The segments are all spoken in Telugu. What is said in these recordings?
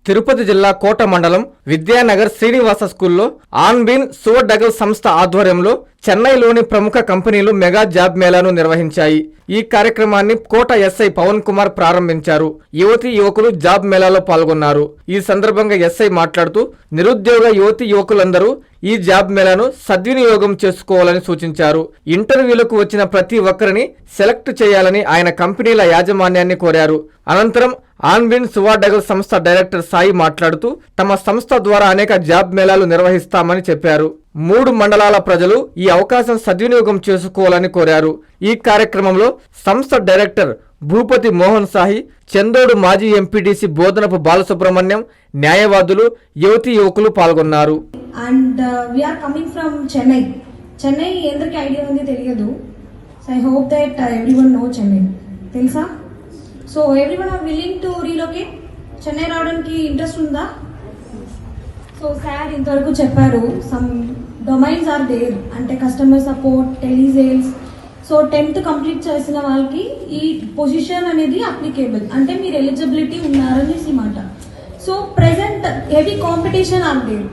తిరుపతి జిల్లా కోట మండలం విద్యానగర్ శ్రీనివాస స్కూల్లో ఆన్బీన్ సువడగల్ సంస్థ ఆధ్వర్యంలో చెన్నైలోని ప్రముఖ కంపెనీలు మెగా జాబ్ మేళాను నిర్వహించాయి. ఈ కార్యక్రమాన్ని కోట ఎస్ఐ పవన్ కుమార్ ప్రారంభించారు. యువతీ యువకులు జాబ్ మేళాలో పాల్గొన్నారు. ఈ సందర్భంగా ఎస్ఐ మాట్లాడుతూ నిరుద్యోగ యువతీ యువకులందరూ ఈ జాబ్ మేళాను సద్వినియోగం చేసుకోవాలని సూచించారు. ఇంటర్వ్యూలకు వచ్చిన ప్రతి ఒక్కరిని సెలెక్ట్ చేయాలని ఆయన కంపెనీల యాజమాన్యాన్ని కోరారు. అనంతరం ఆన్బీన్ సువడగల్ సంస్థ డైరెక్టర్ సాయి మాట్లాడుతూ తమ సంస్థ ద్వారా అనేక జాబ్ మేళాలు నిర్వహిస్తామని చెప్పారు. 3 మండలాల ప్రజలు ఈ అవకాశం సద్వినియోగం చేసుకోవాలని కోరారు. ఈ కార్యక్రమంలో సంస్థ డైరెక్టర్ భూపతి మోహన్ సాయి, చందోడు మాజీ ఎంపీటీసీ బోధనపు బాలసుబ్రహ్మణ్యం, న్యాయవాదులు, యువతీ యువకులు పాల్గొన్నారు. And we're coming from Chennai. Chennai ఎందరికి ఐడియా ఉంది తెలియదు. So I hope that everyone know Chennai. తెలుసా? So everyone are willing to relocate. Chennai రావడానికి ఇంట్రెస్ట్ ఉందా? సో సార్ ఇంతవరకు చెప్పారు సమ్ డొమైన్స్ ఆర్ దేర్, అంటే customer support, telesales. So 10th complete చేసిన వాళ్ళకి ఈ పొజిషన్ అనేది అప్లికేబుల్, అంటే మీరు ఎలిజిబిలిటీ ఉన్నారనేసి మాట. So present heavy competition are there.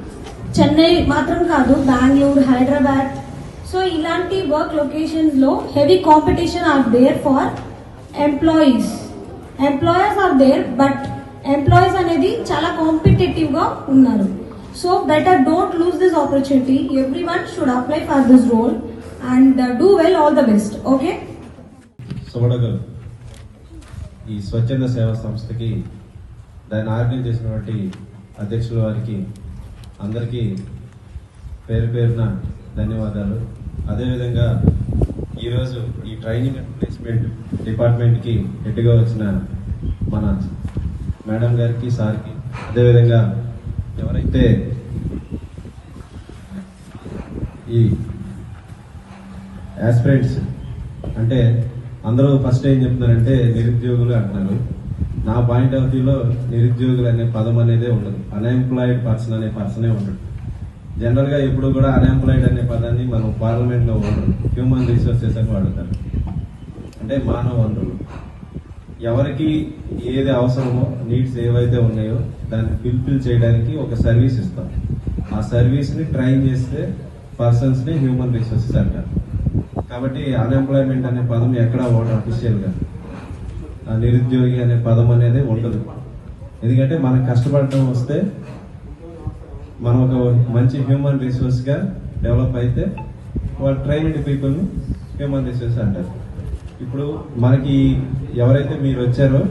Chennai మాత్రం కాదు, బెంగళూరు, హైదరాబాద్. సో ఇలాంటి వర్క్ లొకేషన్స్ లో heavy competition are there for employees. Employers are there, but employees అనేది చాలా కాంపిటేటివ్ గా ఉన్నారు. So better don't lose this opportunity. Everyone should apply for this role and do well. All the best. Okay? సువడగల్ ఈ స్వచ్ఛంద సేవా సంస్థకి దాన్ని ఆర్గనైజ్ చేసినటువంటి అధ్యక్షుల వారికి అందరికీ పేరు పేరున ధన్యవాదాలు. అదేవిధంగా ఈరోజు ఈ ట్రైనింగ్ అండ్ ప్లేస్మెంట్ డిపార్ట్మెంట్కి హెడ్గా వచ్చిన మన మేడం గారికి, సార్కి, అదేవిధంగా ఎవరైతే ఈ యాస్పిరెంట్స్ అంటే అందరూ ఫస్ట్ ఏం చెప్తున్నారంటే నిరుద్యోగులు అంటున్నారు. నా పాయింట్ ఆఫ్ వ్యూలో నిరుద్యోగులు అనే పదం అనేదే ఉండదు. అన్ఎంప్లాయిడ్ పర్సన్ అనే పర్సనే ఉండదు. జనరల్గా ఎప్పుడు కూడా అన్ఎంప్లాయిడ్ అనే పదాన్ని మనం పార్లమెంట్లో వాడరు, హ్యూమన్ రిసోర్సెస్ అని వాడతారు. అంటే మానవ వనరులు, ఎవరికి ఏది అవసరమో, నీడ్స్ ఏవైతే ఉన్నాయో దాన్ని ఫుల్ఫిల్ చేయడానికి ఒక సర్వీస్ ఇస్తాం. ఆ సర్వీస్ని ట్రైన్ చేస్తే పర్సన్స్ని హ్యూమన్ రిసోర్సెస్ అంటారు. కాబట్టి అన్ఎంప్లాయ్మెంట్ అనే పదం ఎక్కడా ఉండదు అఫీషియల్గా. నిరుద్యోగి అనే పదం అనేది ఉండదు. ఎందుకంటే మనకు కష్టపడటం వస్తే మనం ఒక మంచి హ్యూమన్ రిసోర్స్గా డెవలప్ అయితే వాళ్ళు ట్రైన్డ్ పీపుల్ని హ్యూమన్ రిసోర్స్ అంటారు. ఇప్పుడు మనకి ఎవరైతే మీరు వచ్చారో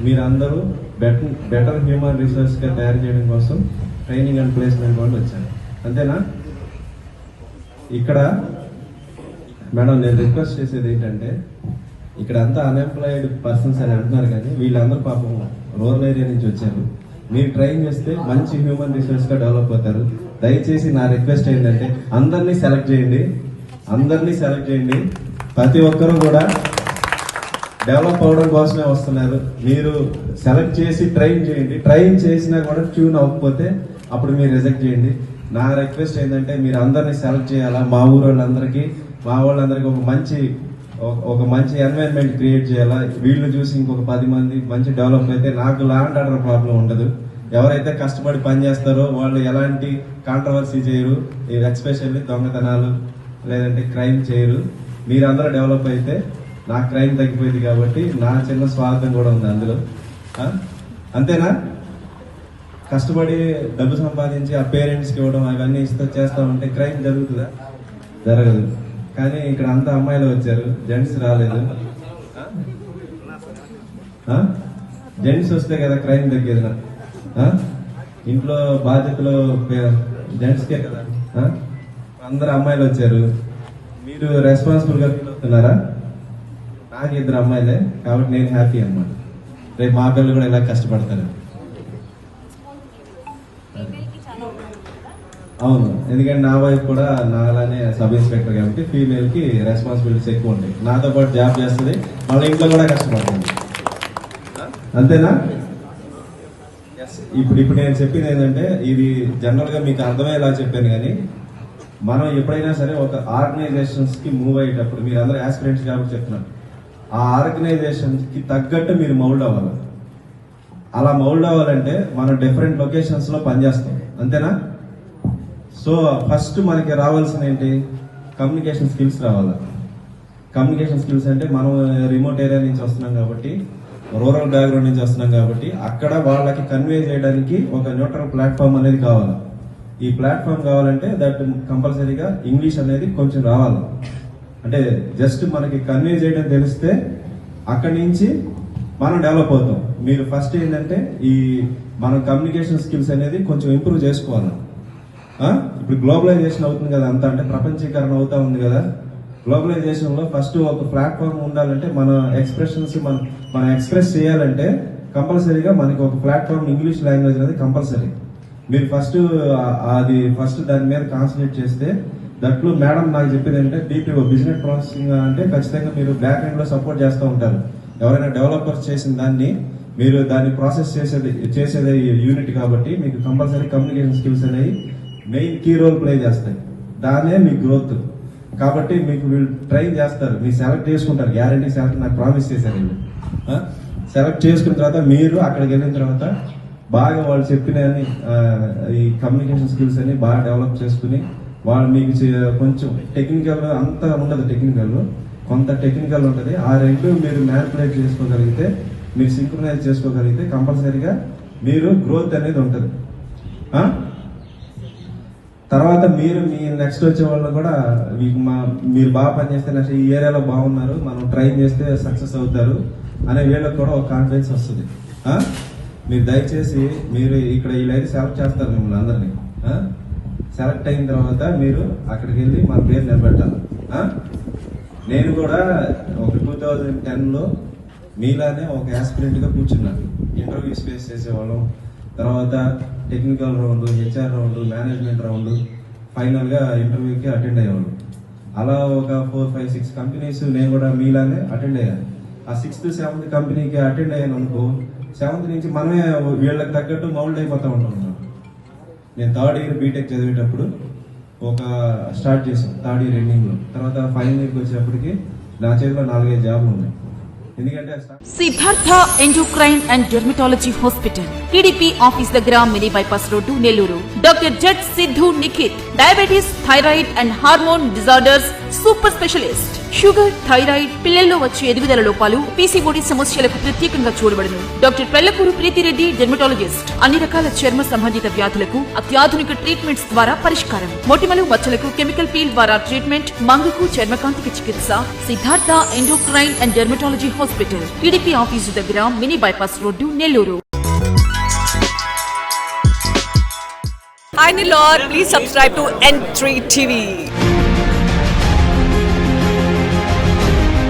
మీరందరూ బెటర్ హ్యూమన్ రిసోర్స్గా తయారు చేయడం కోసం ట్రైనింగ్ అండ్ ప్లేస్మెంట్ వాళ్ళు వచ్చారు. అంతేనా? ఇక్కడ మేడం నేను రిక్వెస్ట్ చేసేది ఏంటంటే, ఇక్కడ అంతా అన్ఎంప్లాయిడ్ పర్సన్స్ అని అంటున్నారు, కానీ వీళ్ళందరూ పాపం రూరల్ ఏరియా నుంచి వచ్చారు. మీరు ట్రైన్ చేస్తే మంచి హ్యూమన్ రిసోర్స్గా డెవలప్ అవుతారు. దయచేసి నా రిక్వెస్ట్ ఏంటంటే అందరినీ సెలెక్ట్ చేయండి. ప్రతి ఒక్కరూ కూడా డెవలప్ అవడం కోసమే వస్తున్నారు. మీరు సెలెక్ట్ చేసి ట్రైన్ చేయండి. ట్రైన్ చేసినా కూడా ట్యూన్ అవ్వకపోతే అప్పుడు మీరు రిజెక్ట్ చేయండి. నా రిక్వెస్ట్ ఏంటంటే మీరు అందరినీ సెలెక్ట్ చేయాలా. మా వాళ్ళందరికీ ఒక మంచి ఎన్వైరన్మెంట్ క్రియేట్ చేయాలా. వీళ్ళు చూసి ఇంకొక 10 మంది మంచి డెవలప్ అయితే నాకు లా అండ్ ఆర్డర్ ప్రాబ్లం ఉండదు. ఎవరైతే కష్టపడి పని చేస్తారో వాళ్ళు ఎలాంటి కాంట్రవర్సీ చేయరు, ఎస్పెషల్లీ దొంగతనాలు లేదంటే క్రైమ్ చేయరు. మీరందరూ డెవలప్ అయితే నా క్రైమ్ తగ్గిపోయింది. కాబట్టి నా చిన్న స్వార్థం కూడా ఉంది అందులో. అంతేనా? కష్టపడి డబ్బు సంపాదించి ఆ పేరెంట్స్కి ఇవ్వడం అవన్నీ చేస్తా ఉంటే క్రైమ్ జరుగుతుందా? జరగదు. కానీ ఇక్కడ అంతా అమ్మాయిలు వచ్చారు, జెంట్స్ రాలేదు. జెంట్స్ వస్తే కదా క్రైమ్ తగ్గేది. ఇంట్లో బాధ్యతలు జెంట్స్కే కదా. అందరు అమ్మాయిలు వచ్చారు, మీరు రెస్పాన్సిబుల్గా ఫీల్ అవుతున్నారా? నాకు 2 అమ్మాయిలే, కాబట్టి నేను హ్యాపీ అన్నమాట. రేపు మా పిల్లలు కూడా ఇలా కష్టపడతారు. అవును, ఎందుకంటే నా వైఫ్ కూడా నాలానే సబ్ ఇన్స్పెక్టర్ కాబట్టి ఫీమేల్కి రెస్పాన్సిబిలిటీస్ ఎక్కువ ఉంటాయి. నాతో పాటు జాబ్ చేస్తుంది, మళ్ళీ ఇంట్లో కూడా కష్టపడుతుంది. అంతేనా? ఇప్పుడు నేను చెప్పింది ఏంటంటే ఇది జనరల్గా మీకు అర్థమయ్యేలా చెప్పాను, కానీ మనం ఎప్పుడైనా సరే ఒక ఆర్గనైజేషన్స్కి మూవ్ అయ్యేటప్పుడు మీరు అందరూ యాస్పిరెంట్స్ కాబట్టి చెప్తున్నారు, ఆ ఆర్గనైజేషన్స్కి తగ్గట్టు మీరు మౌల్డ్ అవ్వాలి. అలా మౌల్డ్ అవ్వాలంటే మనం డిఫరెంట్ లొకేషన్స్ లో పనిచేస్తాం, అంతేనా? సో ఫస్ట్ మనకి రావాల్సిన ఏంటి? కమ్యూనికేషన్ స్కిల్స్ రావాలి. కమ్యూనికేషన్ స్కిల్స్ అంటే మనం రిమోట్ ఏరియా నుంచి వస్తున్నాం కాబట్టి, రూరల్ బ్యాక్గ్రౌండ్ నుంచి వస్తున్నాం కాబట్టి అక్కడ వాళ్ళకి కన్వే చేయడానికి ఒక న్యూట్రల్ ప్లాట్ఫామ్ అనేది కావాలి. ఈ ప్లాట్ఫామ్ కావాలంటే దట్ కంపల్సరీగా ఇంగ్లీష్ అనేది కొంచెం రావాలి. అంటే జస్ట్ మనకి కన్వే చేయడం తెలిస్తే అక్కడి నుంచి మనం డెవలప్ అవుతాం. మీరు ఫస్ట్ ఏంటంటే ఈ మన కమ్యూనికేషన్ స్కిల్స్ అనేది కొంచెం ఇంప్రూవ్ చేసుకోవాలి. ఇప్పుడు గ్లోబలైజేషన్ అవుతుంది కదా, అంతా అంటే ప్రపంచీకరణ అవుతా ఉంది కదా. గ్లోబలైజేషన్ లో ఫస్ట్ ఒక ప్లాట్ఫామ్ ఉండాలంటే మన ఎక్స్ప్రెషన్స్ మనం ఎక్స్ప్రెస్ చేయాలంటే కంపల్సరీగా మనకి ఒక ప్లాట్ఫామ్ ఇంగ్లీష్ లాంగ్వేజ్ అనేది కంపల్సరీ. మీరు ఫస్ట్ దాని మీద కాన్సన్ట్రేట్ చేస్తే దట్లు మేడం నాకు చెప్పేది ఏంటంటే బీపీఓ బిజినెస్ ప్రాసెసింగ్ అంటే ఖచ్చితంగా మీరు బ్యాక్ ఎండ్ లో సపోర్ట్ చేస్తూ ఉంటారు. ఎవరైనా డెవలపర్స్ చేసిన దాన్ని మీరు దాన్ని ప్రాసెస్ చేసేది యూనిట్ కాబట్టి మీకు కంపల్సరీ కమ్యూనికేషన్ స్కిల్స్ అనేవి మెయిన్ కీ రోల్ ప్లే చేస్తాయి. దానే మీ గ్రోత్. కాబట్టి మీకు వీళ్ళు ట్రైన్ చేస్తారు, మీరు సెలెక్ట్ చేసుకుంటారు, గ్యారంటీ సెలెక్ట్ నాకు ప్రామిస్ చేశారు వీళ్ళు. సెలెక్ట్ చేసుకున్న తర్వాత మీరు అక్కడికి వెళ్ళిన తర్వాత బాగా వాళ్ళు చెప్పిన ఈ కమ్యూనికేషన్ స్కిల్స్ అని బాగా డెవలప్ చేసుకుని వాళ్ళు మీకు కొంచెం టెక్నికల్ అంతా ఉండదు, టెక్నికల్ కొంత టెక్నికల్ ఉంటుంది. ఆ రెండు మీరు మ్యానిపులేట్ చేసుకోగలిగితే, మీరు సింక్రనైజ్ చేసుకోగలిగితే కంపల్సరీగా మీరు గ్రోత్ అనేది ఉంటుంది. తర్వాత మీరు మీ నెక్స్ట్ వచ్చే వాళ్ళు కూడా మీరు బాగా పనిచేస్తే నెక్స్ట్ ఈ ఏరియాలో బాగున్నారు, మనం ట్రైన్ చేస్తే సక్సెస్ అవుతారు అనే వీళ్ళకి కూడా ఒక కాన్ఫిడెన్స్ వస్తుంది. మీరు దయచేసి మీరు ఇక్కడ వీళ్ళైతే సెలెక్ట్ చేస్తారు మిమ్మల్ని అందరినీ. సెలెక్ట్ అయిన తర్వాత మీరు అక్కడికి వెళ్ళి మన పేరు నిలబెట్టాలి. నేను కూడా ఒక 2010లో మీలానే ఒక యాస్పిరెంట్ గా కూర్చున్నాను. ఇంటర్వ్యూస్ ఫేస్ చేసేవాళ్ళం, తర్వాత technical round, HR round, management round, final గా ఇంటర్వ్యూకి అటెండ్ అయ్యేవాళ్ళు. అలా ఒక 4, 5, 6 కంపెనీస్ నేను కూడా మీలానే అటెండ్ అయ్యాను. ఆ 6th, 7th కంపెనీకి అటెండ్ అయ్యాను అనుకో, 7th నుంచి మనమే వీళ్ళకి తగ్గట్టు మౌల్డ్ అయిపోతా ఉంటాం. నేను 3rd ఇయర్ బీటెక్ చదివేటప్పుడు ఒక స్టార్ట్ చేశాను, 3rd ఇయర్ ఎండింగ్ లో. తర్వాత ఫైనల్ ఇయర్కి వచ్చేప్పటికి నా చేతిలో 4-5 జాబ్లు ఉన్నాయి. ఎందుకంటే Siddhartha endocrine and dermatology hospital, TDP office దగ్గర, mini bypass road, Nellore. Doctor Z Siddhu Nikhith, diabetes, thyroid and hormone disorders super specialist. Sugar, thyroid, పిల్లల్లో వచ్చే ఎదుగుదల లోపాలు, పీసీఓడి సమస్యలకు ప్రత్యేకంగా చూడబడును. Doctor Pellakuru Preethi Reddy, dermatologist. అన్ని రకాల చర్మ సంబంధిత వ్యాధులకు అత్యాధునిక ట్రీట్మెంట్స్ ద్వారా పరిష్కారం. మొటిమలు, మచ్చలకు కెమికల్ పీల్ ద్వారా ట్రీట్మెంట్. మంగుకు, చర్మకాంతికి చికిత్స. Siddhartha endocrine and dermatology hospital, TDP office దగ్గర, mini bypass road, Nellore. Hi Nilor, please subscribe to N3 TV.